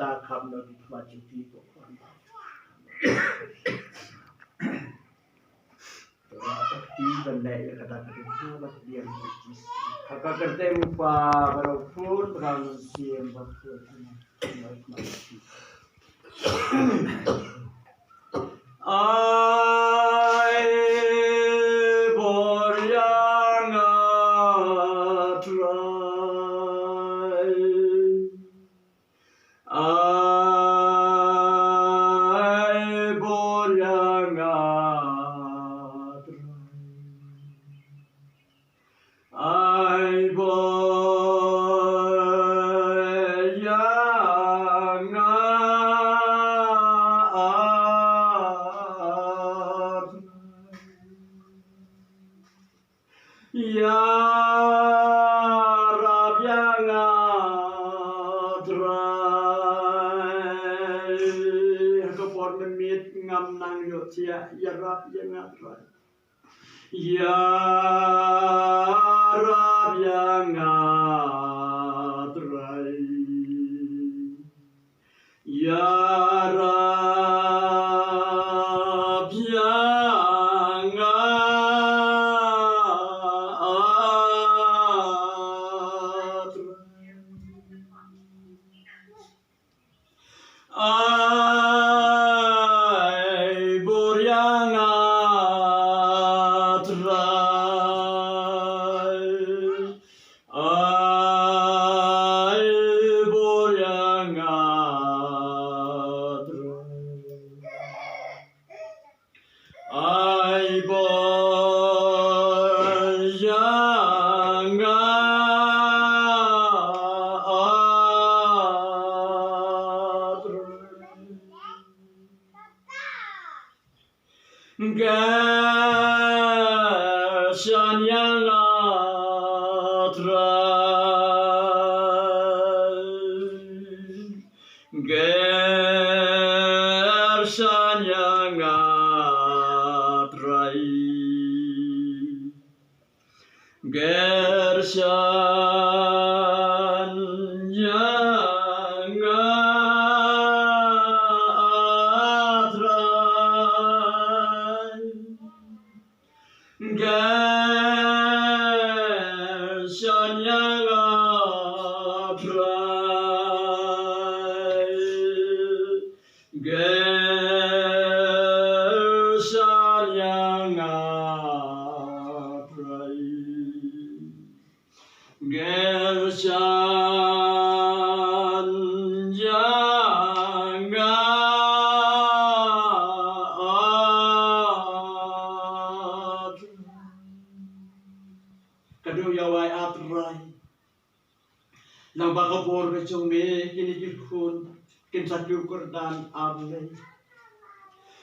ta kham no ma chu ti ko kon ti ban dai ka ta ka ba diam ji ka karte upa baro food ram siem ba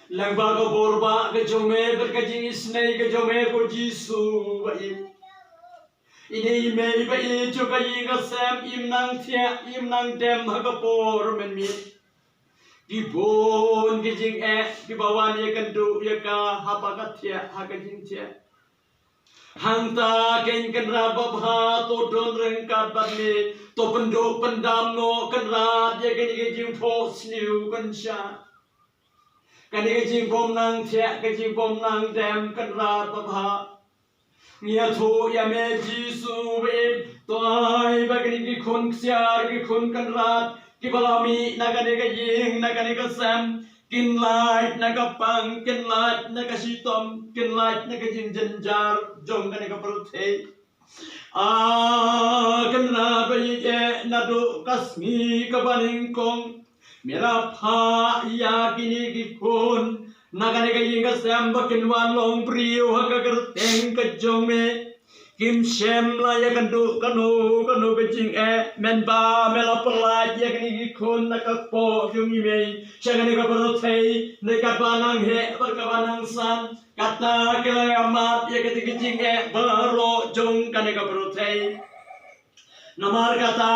Langbaga borba ke jome berkajing isnei ke jome ko Jisu ba ini email ba juga inga sam imnang thia imnang dem hagapor men mi dibon ke jing di bawan ye kendu ye ka hapa ka thia hagajing thia hangta ken kenra babha to don reng ka badne to pendok pendam no kenra ye ke jing fos new kensha kan ke jing bom nang thia ke jing bom nang dem kenra babha Nia thu ya me Jisu be toai bagni ki khun ksiar ki khun kan rat ki balami nagane ka ying nagane ka sam kin light naga pang kin light naga sitom kin light naga jing janjar jong kane ka prothe kan ra ba ye na do kasmi ka baning kong mera pha ya kini ki khun Nagane ka yinga samba kinwan long priyo haka kerteng ka jome kim shem la ya kandu kanu ka jing men ba mela perlat ya kini khon naka po yung imei shagane ka parotei ne ka banang he ka banang san kata kala amat ya kini jing baro jong kane ka parotei namar kata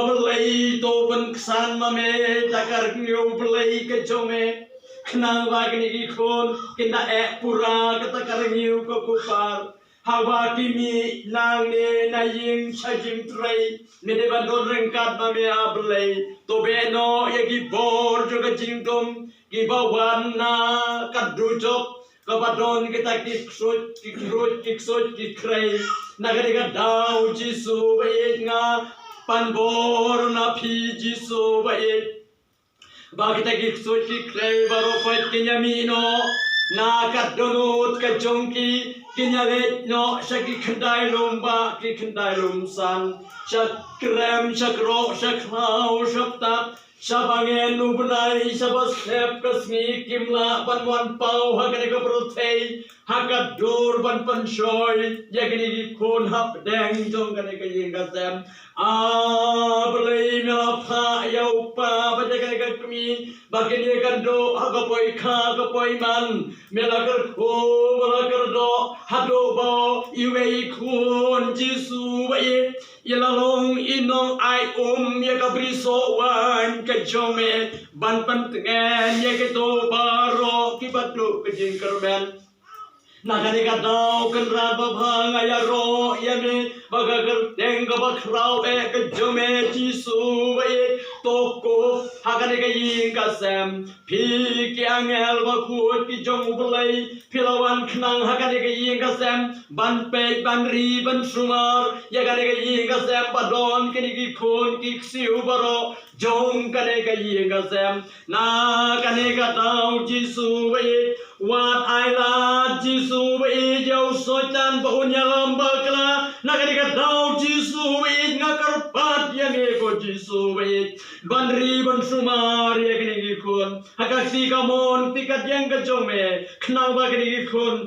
belai to ben ksan mame takar nyu belai ka jome Kenang bagni ikon kena pura kata karengiu ko kupar Hawa kimi nang ne na ying shajim tray ne de bandon rengkat ma me ablay to beno ye ki bor jo ka jingdom ki bawan na kadujok ka badon kita ki kray na ga ga daw jisu ba nga pan bor na phi jisu ba ba kita ki kray baro fight kinyamino na kadonut ka jongki kinyalet no shaki khandai lomba ki khandai lom san shakrem shakro shakrau shapta shabangen ubnai shabas sep kasmi kimla banwan pau hagane ka prothei hagadur ban panshoy yagni khon hap dang jong kane ka yinga sam ablei mela pha yau pa bajagane ka kmi bagene kando hagapoi kha gapoi man mela kar kho mela kar do hado bo iwei khon jisu bai yalalong inong ai ya kabri so wan ka jome ban pan tengen ya ke to baro ki batlu ke jing kerben nagani ka dau kan ra ba bhang ya ro ya me baga kar teng ka bakrau ke jome jisu bai to ko hagani ka yin ka sam phi ki angel ba khu ki jong bulai philawan khnang hagani ka yin ka sam ban pe ban ri ban sumar ya gani ka yin ka sam badon ki ki khon ki siu baro jong kane ka yin ka sam na kane ka dau jisu bai wat ai la jisu bai jau soitan ba unya lamba kala na kane ka dau jisu bai ngakar pat ya me ko jisu bai ban ri ban sumar ya kane ki khon hakasi ka mon tikat yang ka jome khnang ba kane ki khon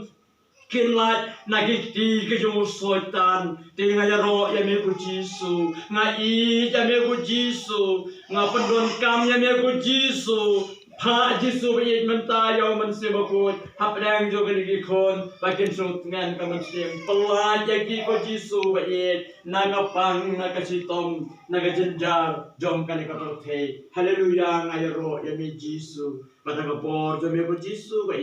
kinlat nagiti ke jo soitan tinga ya ro ya me ku jisu nga I ya me ku jisu nga pendon kam ya me ku jisu pha jisu be menta ya man se ba ku hap dang jo ke ki khon ba kin sut ngan ka man se pala ya ki ko jisu ba na nga pang na ka sitom na ka jinjar jom ka ni ka prothe hallelujah nga ya ro ya me jisu pada ka por jo me ku jisu ba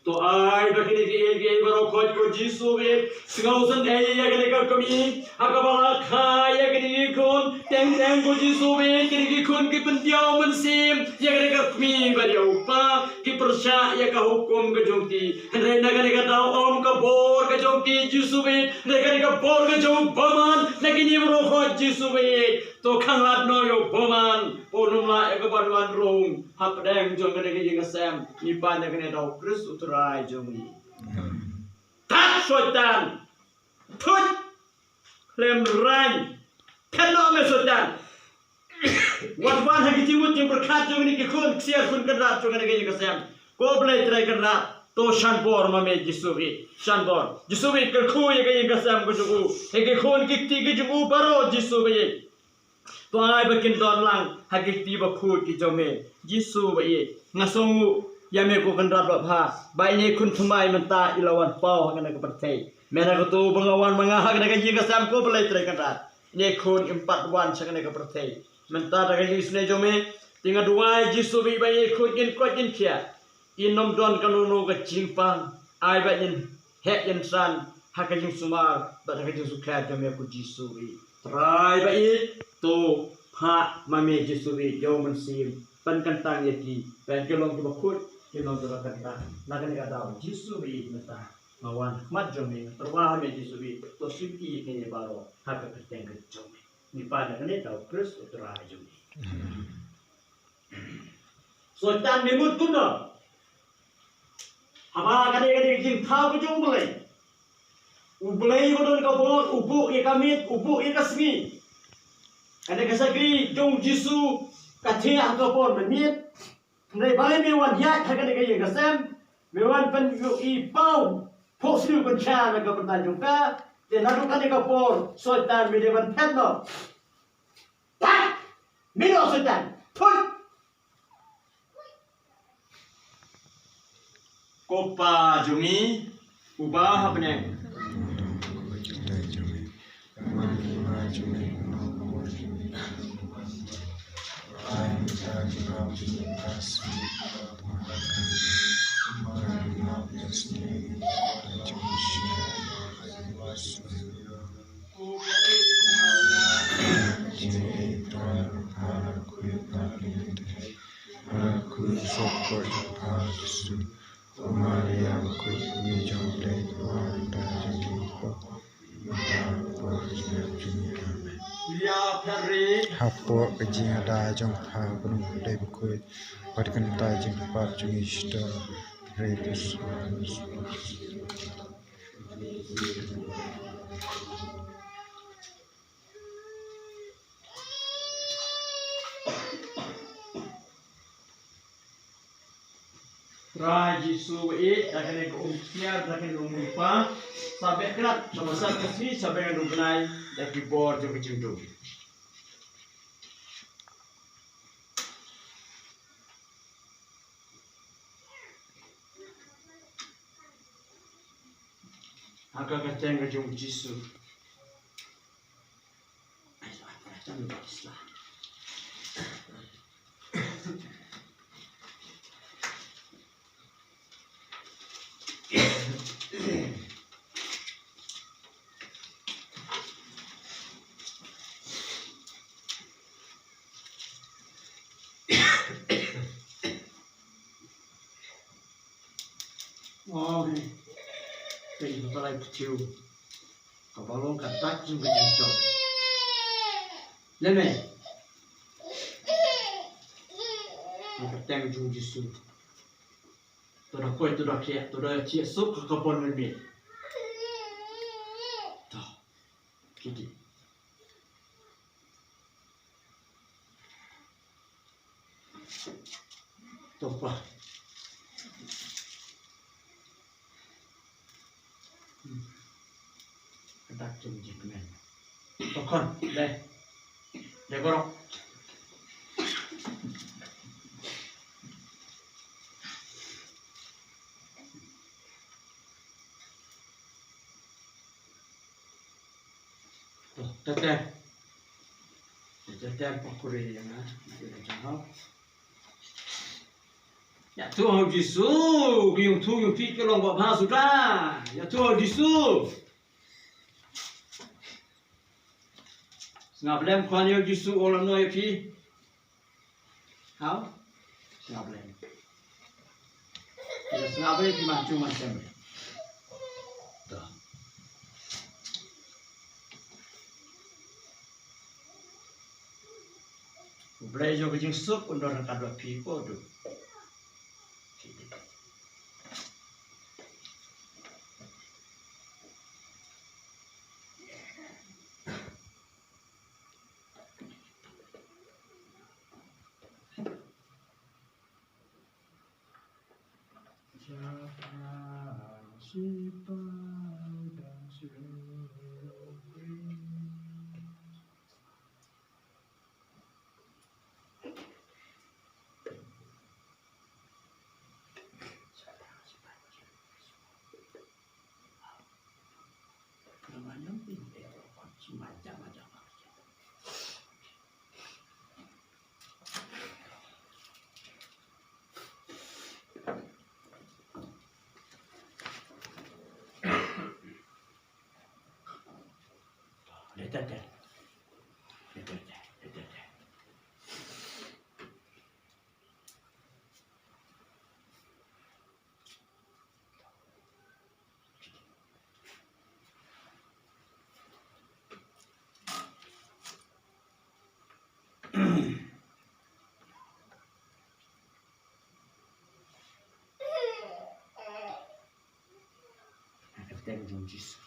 to ai ba kini ki baro khoj ko jisu be singausan ai ya kini ka kami akabala kha ya kini khon teng teng ko jisu be kini ki khon ki pendiao man sim ya kini ka kami ba dia upa ki persya ya ka hukum ka jongti andre na kini ka dau om ka bor ka jongti jisu be na kini ka bor ka jong baman na kini baro khoj jisu be to khanglat no yo baman ponumla ya ka banwan rong hap dang jong kini ki sam ni pan na kini dau kris utrai jong ni tak soitan put lem ran kano me soitan wat wan ha ki timut tim berkat jong ni ki khon sia khun kan rat jong ni ki sam ko blai trai kan rat to shan bor ma me jisubi shan bor jisubi kar khu ye ki sam ko jugu he ki khon ki ti ki jugu baro jisubi to ai ba kin don lang ha ki ti ba khu ki jome jisubi ngasong ya me ko kan rat ba pha ba ni kun thumai menta ilawan pau ngana ka perthei mena ko tu bangawan manga ha ka ji ka sam ko blai trai kan rat ni khun impat wan sangane ka perthei menta ta ka ji sne jome tinga duai jisubi ba ni khun in ko in khia inom don kanono ka jingpang ai ba in he in san ha ka jing sumar ba ka jing sukha jome ko jisubi trai ba I to pha ma me jisubi jo man sim pan kan tang ye ki pen ke long ki ba khut ke long to kan ta na kan ka daw jisubi mata mawan mat jome terwa me jisubi to simpi ke ba ro ha ka teng ke jome ni pa na ne daw kris utra jome so tan ni mut kunno haba kade kade jing thau ko jong bulai ublai bodon ka bor ubu e kamit ubu e kasmi ane kasagri jong jisu kathia ka bor menit nei bai me wan ya thagane ka ye kasam me wan pan yu I pau phoslu kan cha na ka ban jong ka te na ru kane ka bor soitan me de ban phet no ta me no soitan put kopa jungi ubah apne Hapo kejing ada jong ha gunung dai bukoi warkan ta jing par jong ista retus Rajisu akan siar akan lupa sampai kerat sama kasih sampai yang rubenai dari bor jauh jauh. Agak kacang jauh jisu. Ayo jangan berislah. Oh, cái chúng ta lại chiều, có bao lâu cả tách chúng ta chỉnh chọn, lên này, một cái tem chung chỉ số, tôi đã quay tôi đã kia, tôi đã chia số các carbon lên miền, đó, cái gì, tốt quá. Kita cuma jadikan. Tokon, deh, gorok. Tuh, teteh pakuri yang ada jauh. Ya Tuhan Yesus, yung tu yung fikir long bapa sudah. Ya Tuhan Yesus. Ngablem kwan yung Yesus orang noy pi. How? Ngablem. Ya ngablem pi macam macam. Dah. Belajar kecing sup untuk orang kadua pi kodo. Teteh. Tem juntos.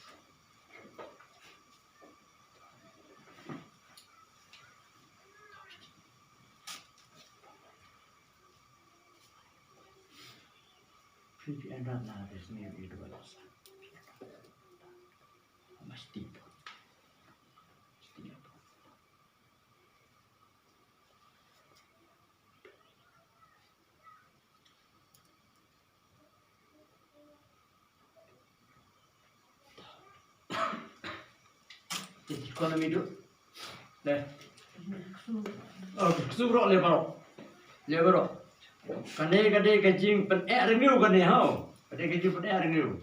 Pipi enak lah di sini itu alasan. Mesti apa? Ekonomi itu, deh. Oh, suruh lebar. Kane kajing pen rengiu kane hau. Kane kajing pen rengiu.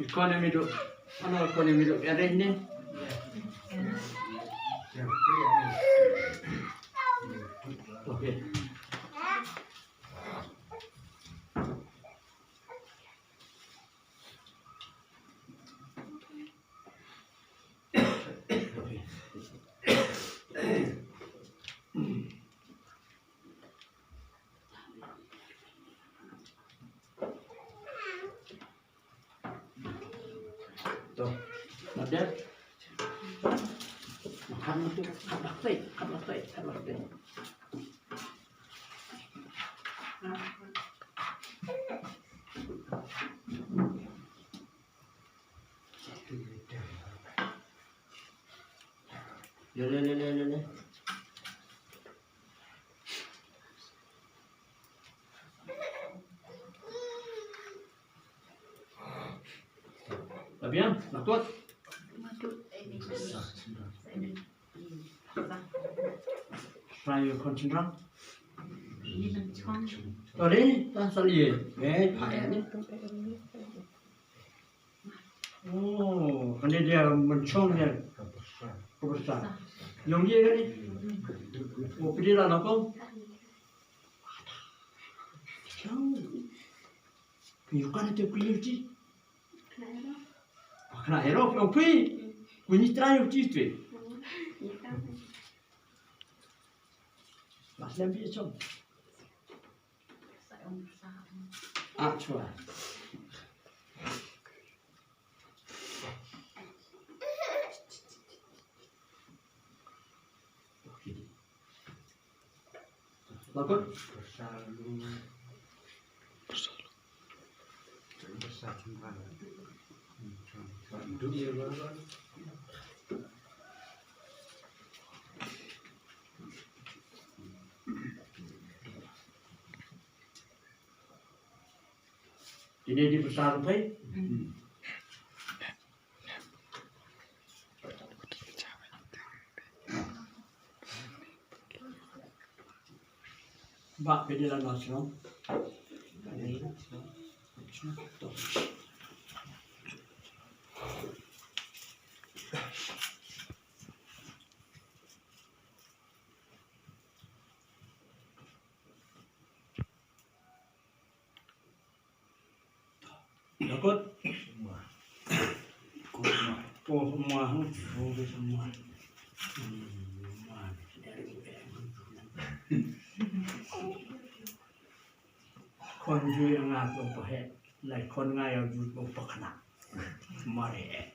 Economy do, ano economy do, ada ini. Okay. Tuh, ada makan itu kabar. Le. Va bien, Margot? Try your concentrate. Đây, ta sao gì? Đấy, phải đấy. Cái này là mình xong rồi. Không sao. Dùng gì cái đi? Một cái gì là nó không? Nhiều cái này tôi quý chứ. Cái này nó không quý. Mình try your teeth vậy. Mà xem biết không? Actual. Bagus. Ini dibesar baik. Bak beda lah nasional. Dapat? Semua. Con chui ang ngạc lục bậc hệ, lại con ngay ở lục bậc nặng, mà hệ.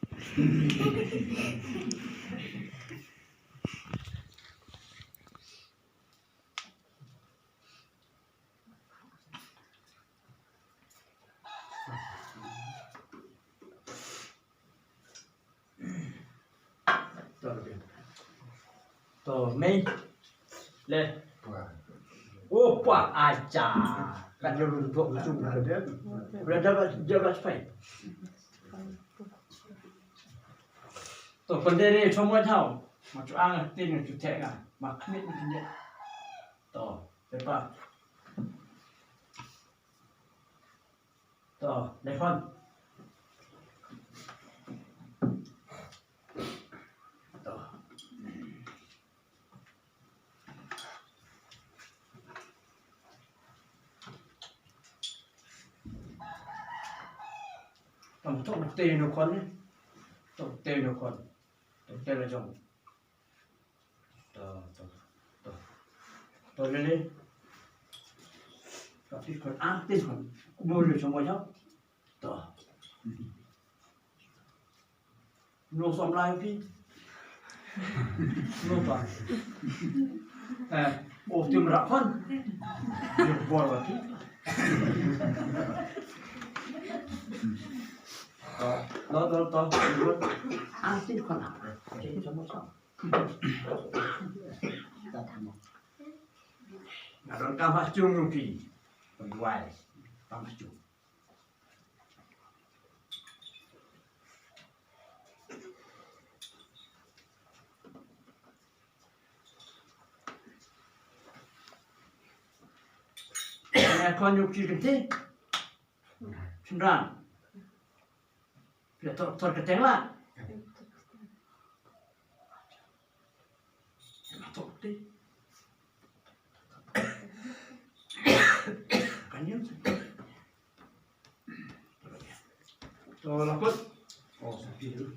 Tổ mấy lên. Opa aja, kan dulu untuk itu berada spek. Tuh pendiri semua tahu, macam ang tinggal cuci kan, maknanya pendiri. Tuh, cepat. Tuh, lekon. Tổng tiền nó con đấy, tổng tiền nó con, tổng tiền là chồng, tôi lên, các cái con ác tên con, mua được cho mọi nhau, nó xóm lại phi, nó toàn, bộ tìm rạ con, được bò vào phi. Đó, ăn tiếp con nào, để cho nó xong. Ta tham một. Là đón cam phát chung luôn kỳ, còn ngoài, cam phát chung. Con nhục gì cần thế? Xin rằng. Tor keteng lah. Tor keteng. Kanyang. Tor lakot. Oh, sapi dulu.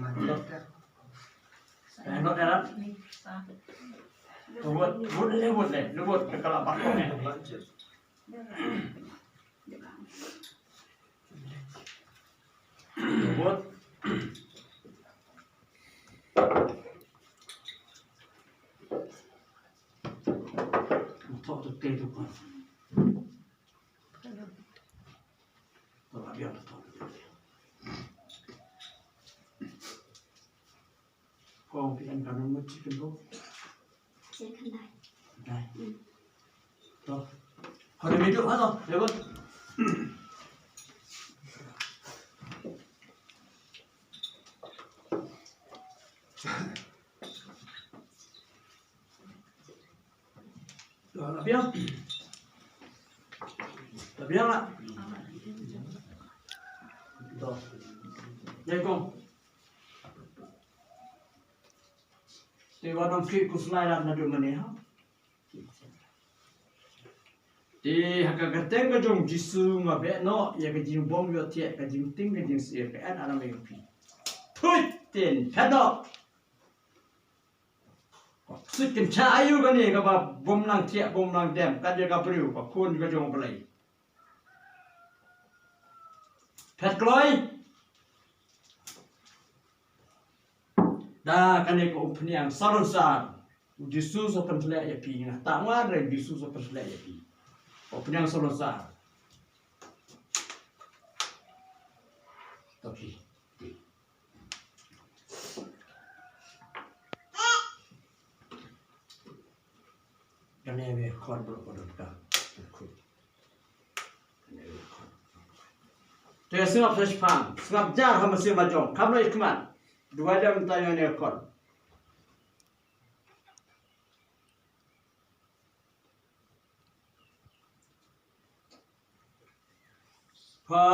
Mantap. Enak dalam. Buat lewat ke kalau pakainya. Buat. Untuk tu tu kan. Biar tu. Kau pilih kamu macam tu. Chicken dah. Dah. Toh. Kalau hidup apa? Lewat. Lebih lah. Toh. Lekong. Tewa dong kik kuslairan nadu mana? Di haka kerteng ke jong jisu ngabe no ya ke jing bom yo tie ke jing ting ke jing sia ke an aram yo pi. Thui tin pedo. Sut kem cha ayu ka ni ka ba bom nang tie bom nang dem ka je ka priu ka kun ka jong play. Pet kloi. Da kan ko upniang sarusar. Jisu so pen tle ya pi na ta ngwa re jisu so pen tle ya pi. Opiniang sarusar. Tapi kan ini kon berkodok ka. Te singap sespang, singap jar ha masih majong. Kamlo ikman. 2 jam tanya ni kon. Paya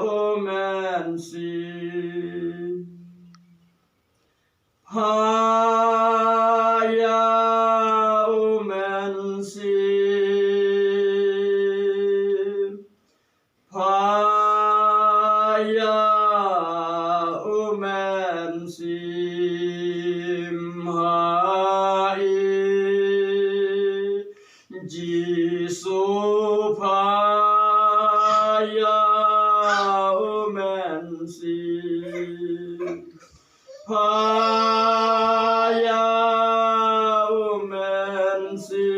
omensi. Paya omensi. Paya omensi. Hai Jisu paya omensi. Paya omensi.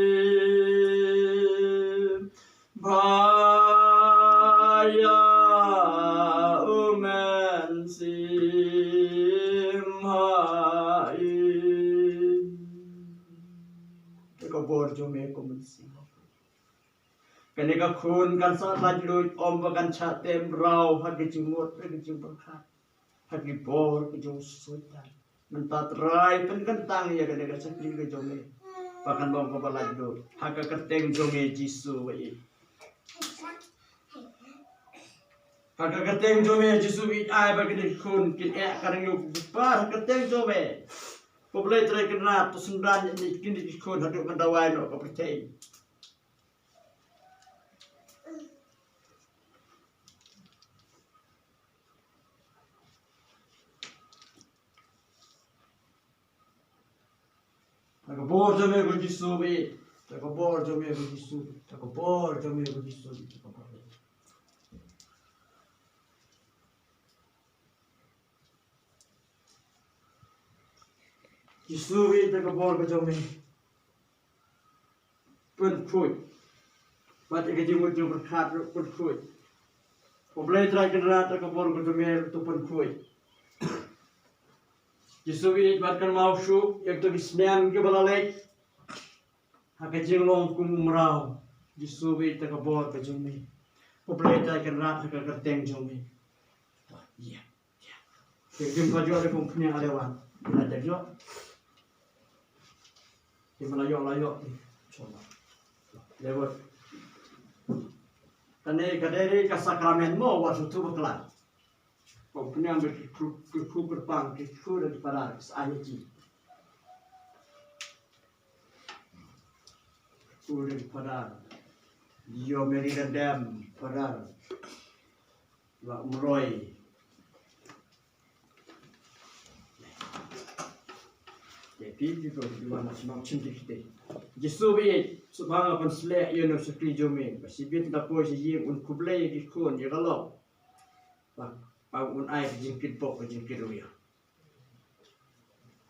Paya omensi. Hai. Kau borjo me komensi. Kenika kun kan saat lanjut om bagan chatem rau hagi jumut hagi jumberkat hagi bor hagi jum sultan mentat rai pen kentang ya kenika sekli ke jome bahkan bang kau lanjut haka keteng jome jisu wei haka keteng jome jisu wei ai bagi kun kin karang yuk par keteng jome kau boleh try kena tu sembilan ni kini kun haduk kendawai no kau percaya. Tako bor jome ko jisu be, tako bor jome ko jisu, tako bor jome ko jisu, tako bor. Jisu be tako bor ko jome. Pynkoit. Mati ke jimut jom berkat Pynkoit. Poblai try kenrat tako bor ko jome to Pynkoit. Jisu be batkan mau shu yak to gismian ke balalek. Haka jinglong kumrau. Jisu be tako bor ko jome. Poblai try kenrat haka kerteng jome. Iya. Jadi baju ada kompunya alewan. Ada jo. Di mana yo layo. Coba. Lewat. Kane kaderi ka sakramen mo wasu tu baklan. Kau punya ambil ku berpang ku dan pada ayati. Ku dan pada dia meri dam pada la umroi. Jadi itu dua macam cinta kita. Jisu bi subhanahu wa taala yang sekali jomen. Pasibit tak boleh sih un kublai di kun ya kalau. Pak un ai jingkit pok jingkit ruya.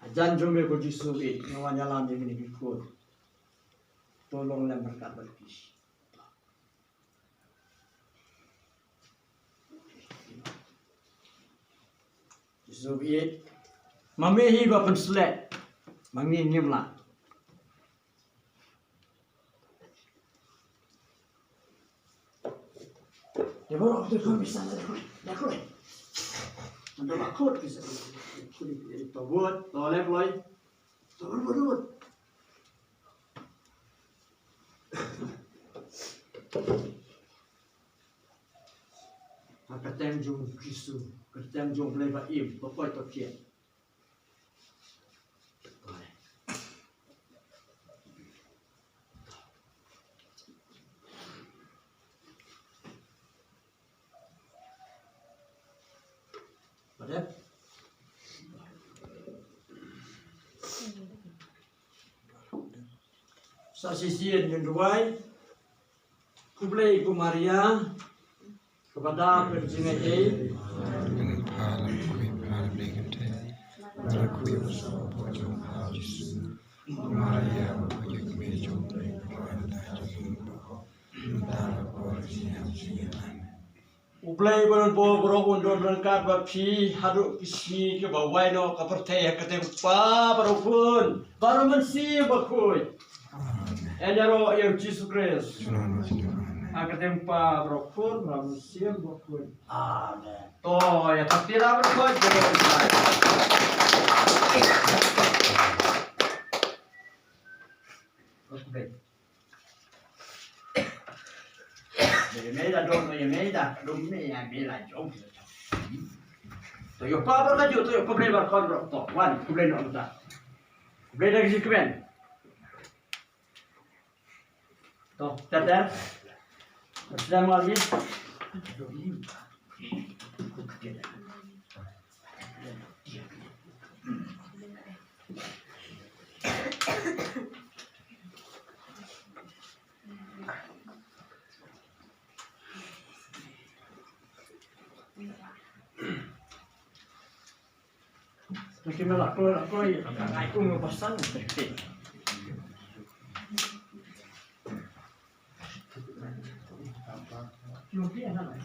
Ajan jomen ko jisu bi ngawanya lam di ni kun. Tolong lem berkat berkis. Jisu bi mamehi ba pen selek. Mangin nyemla. Ya baru tu kau bisa dah kau. Anda makut bisa. Kau buat, toleh boy. Buat. Maka jung Kristu, ketem jung leba im, pokok tu kian. Pada saksian jingduwai kublai ku Maria kepada penjingai dengan pahala kui pahala berikan teh para kui bersama pojok Yesus Maria pojok meja anda jingduwai antara porsi yang amin. Uplay banon po bro undon rangkat bapi haduk kismi ke bawai no kaperteh ketempa baru pun baru mensi bakui. Enjaro yang Yesus Kristus. Ketempa baru pun baru mensi bakui. Amen. Toh ya takdirah berkoi jadi. Oke. Jadi meda dong, ya meda, dong ni yang bela jom. Tu yo pa berkaju, tu yo kublai berkondro, tu wan kublai no kita. Kublai dari sini keren. Tu, tanda. Sedang lagi. Mungkin aku ngepasan seperti. Mungkin apa?